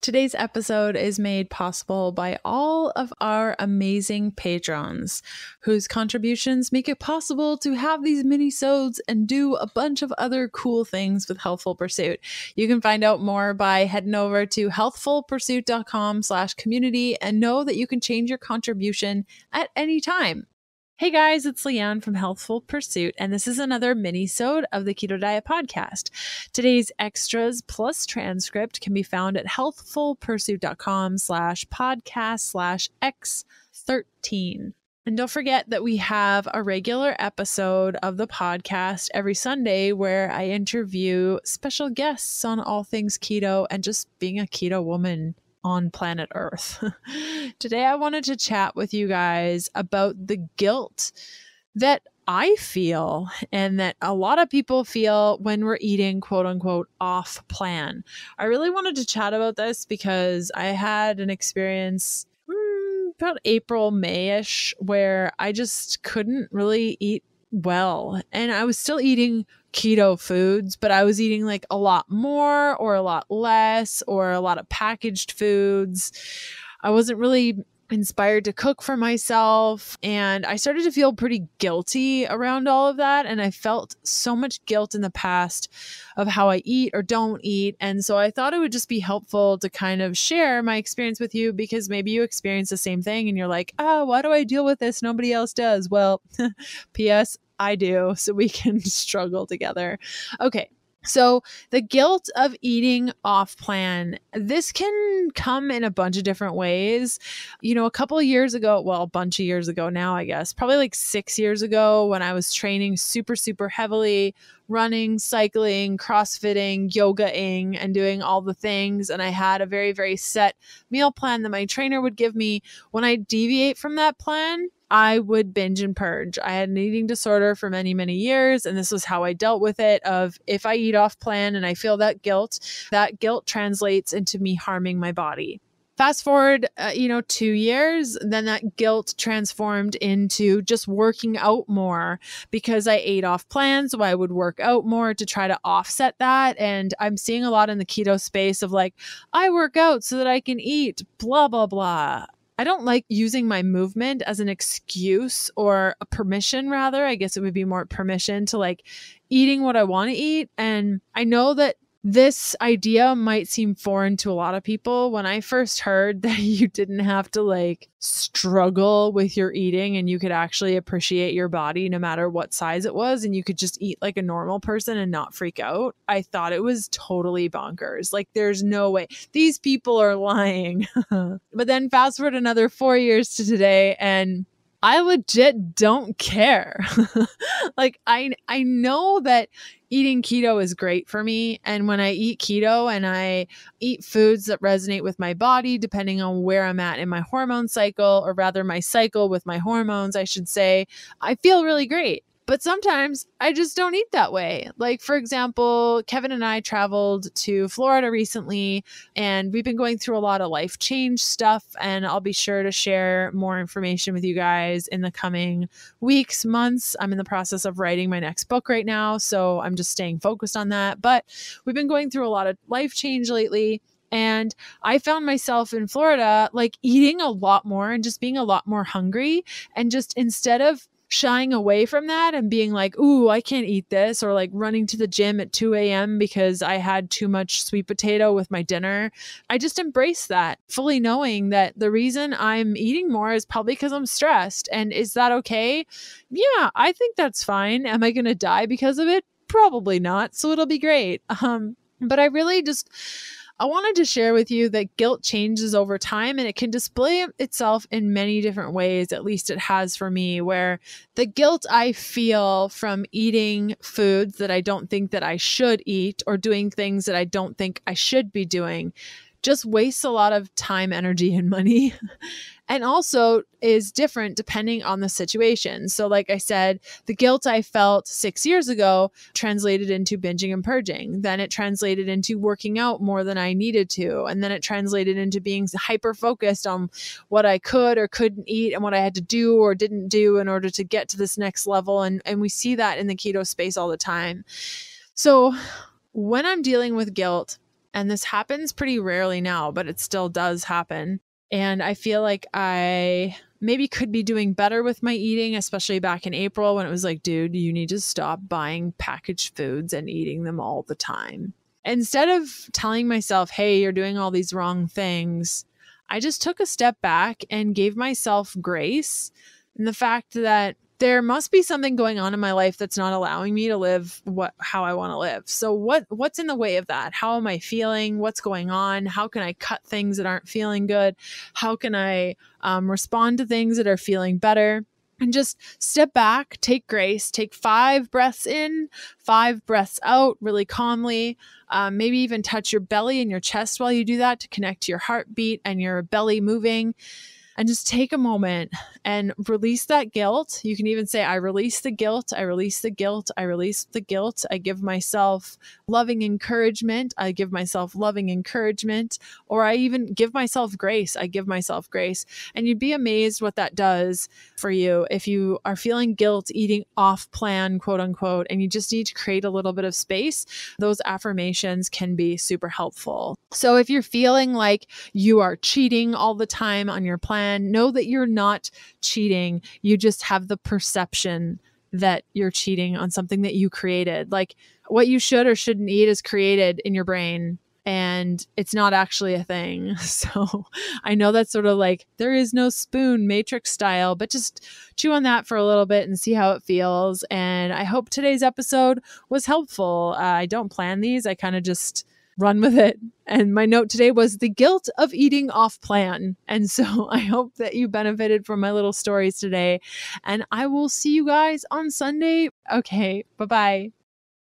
Today's episode is made possible by all of our amazing patrons whose contributions make it possible to have these mini-sodes and do a bunch of other cool things with Healthful Pursuit. You can find out more by heading over to healthfulpursuit.com/community and know that you can change your contribution at any time. Hey guys, it's Leanne from Healthful Pursuit, and this is another mini-sode of the Keto Diet Podcast. Today's extras plus transcript can be found at healthfulpursuit.com/podcast/X13. And don't forget that we have a regular episode of the podcast every Sunday where I interview special guests on all things keto and just being a keto woman on planet Earth. Today, I wanted to chat with you guys about the guilt that I feel and that a lot of people feel when we're eating quote unquote off plan. I really wanted to chat about this because I had an experience about April, May-ish where I just couldn't really eat well. And I was still eating keto foods, but I was eating like a lot more or a lot less or a lot of packaged foods. I wasn't really inspired to cook for myself, and I started to feel pretty guilty around all of that. And I felt so much guilt in the past of how I eat or don't eat. And so I thought it would just be helpful to kind of share my experience with you because maybe you experience the same thing and you're like, oh, why do I deal with this? Nobody else does. Well, P.S. I do, so we can struggle together. Okay. So the guilt of eating off plan, this can come in a bunch of different ways. A couple of years ago, well, a bunch of years ago now, I guess, probably like 6 years ago when I was training super, super heavily, running, cycling, CrossFitting, yogaing, and doing all the things. And I had a very, very set meal plan that my trainer would give me. When I deviate from that plan, I would binge and purge. I had an eating disorder for many, many years, and this was how I dealt with it of if I eat off plan and I feel that guilt translates into me harming my body. Fast forward, 2 years, then that guilt transformed into just working out more because I ate off plan. So I would work out more to try to offset that. And I'm seeing a lot in the keto space of like, I work out so that I can eat, blah, blah, blah. I don't like using my movement as an excuse or a permission, rather. I guess it would be more permission to like eating what I want to eat. And I know that this idea might seem foreign to a lot of people. When I first heard that you didn't have to like struggle with your eating and you could actually appreciate your body no matter what size it was and you could just eat like a normal person and not freak out, I thought it was totally bonkers. Like there's no way. These people are lying. But then fast forward another 4 years to today and I legit don't care. Like I know that eating keto is great for me. And when I eat keto and I eat foods that resonate with my body, depending on where I'm at in my hormone cycle, or rather my cycle with my hormones, I should say, I feel really great. But sometimes I just don't eat that way. Like, for example, Kevin and I traveled to Florida recently, and we've been going through a lot of life change stuff. And I'll be sure to share more information with you guys in the coming weeks, months. I'm in the process of writing my next book right now, so I'm just staying focused on that. But we've been going through a lot of life change lately. And I found myself in Florida, like eating a lot more and just being a lot more hungry. And just instead of shying away from that and being like, ooh, I can't eat this, or like running to the gym at 2 a.m. because I had too much sweet potato with my dinner, I just embraced that, fully knowing that the reason I'm eating more is probably because I'm stressed. And is that okay? Yeah, I think that's fine. Am I going to die because of it? Probably not. So it'll be great. But I wanted to share with you that guilt changes over time and it can display itself in many different ways. At least it has for me, where the guilt I feel from eating foods that I don't think that I should eat or doing things that I don't think I should be doing just wastes a lot of time, energy, and money. And also is different depending on the situation. So like I said, the guilt I felt 6 years ago translated into binging and purging. Then it translated into working out more than I needed to. And then it translated into being hyper-focused on what I could or couldn't eat and what I had to do or didn't do in order to get to this next level. And we see that in the keto space all the time. So when I'm dealing with guilt, and this happens pretty rarely now, but it still does happen. And I feel like I maybe could be doing better with my eating, especially back in April when it was like, dude, you need to stop buying packaged foods and eating them all the time. Instead of telling myself, hey, you're doing all these wrong things, I just took a step back and gave myself grace in the fact that there must be something going on in my life that's not allowing me to live how I want to live. So what's in the way of that? How am I feeling? What's going on? How can I cut things that aren't feeling good? How can I respond to things that are feeling better? And just step back, take grace, take 5 breaths in, 5 breaths out really calmly. Maybe even touch your belly and your chest while you do that to connect to your heartbeat and your belly moving. And just take a moment and release that guilt. You can even say, I release the guilt. I release the guilt. I release the guilt. I give myself loving encouragement. I give myself loving encouragement. Or I even give myself grace. I give myself grace. And you'd be amazed what that does for you if you are feeling guilt, eating off plan, quote unquote, and you just need to create a little bit of space. Those affirmations can be super helpful. So if you're feeling like you are cheating all the time on your plan, know that you're not cheating. You just have the perception that you're cheating on something that you created. Like what you should or shouldn't eat is created in your brain and it's not actually a thing. So I know that's sort of like there is no spoon matrix style, but just chew on that for a little bit and see how it feels. And I hope today's episode was helpful. I don't plan these. I kind of just run with it. And my note today was the guilt of eating off plan. And so I hope that you benefited from my little stories today. And I will see you guys on Sunday. Okay, bye-bye.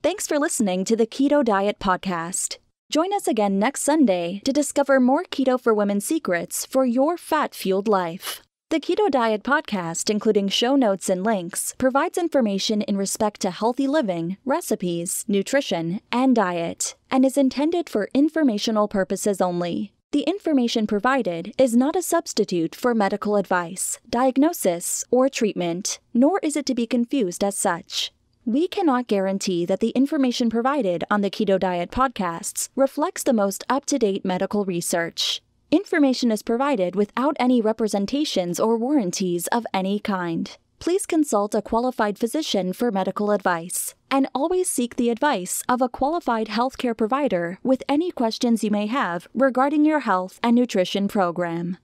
Thanks for listening to the Keto Diet Podcast. Join us again next Sunday to discover more keto for women secrets for your fat-fueled life. The Keto Diet Podcast, including show notes and links, provides information in respect to healthy living, recipes, nutrition, and diet, and is intended for informational purposes only. The information provided is not a substitute for medical advice, diagnosis, or treatment, nor is it to be confused as such. We cannot guarantee that the information provided on the Keto Diet Podcasts reflects the most up-to-date medical research. Information is provided without any representations or warranties of any kind. Please consult a qualified physician for medical advice, and always seek the advice of a qualified healthcare provider with any questions you may have regarding your health and nutrition program.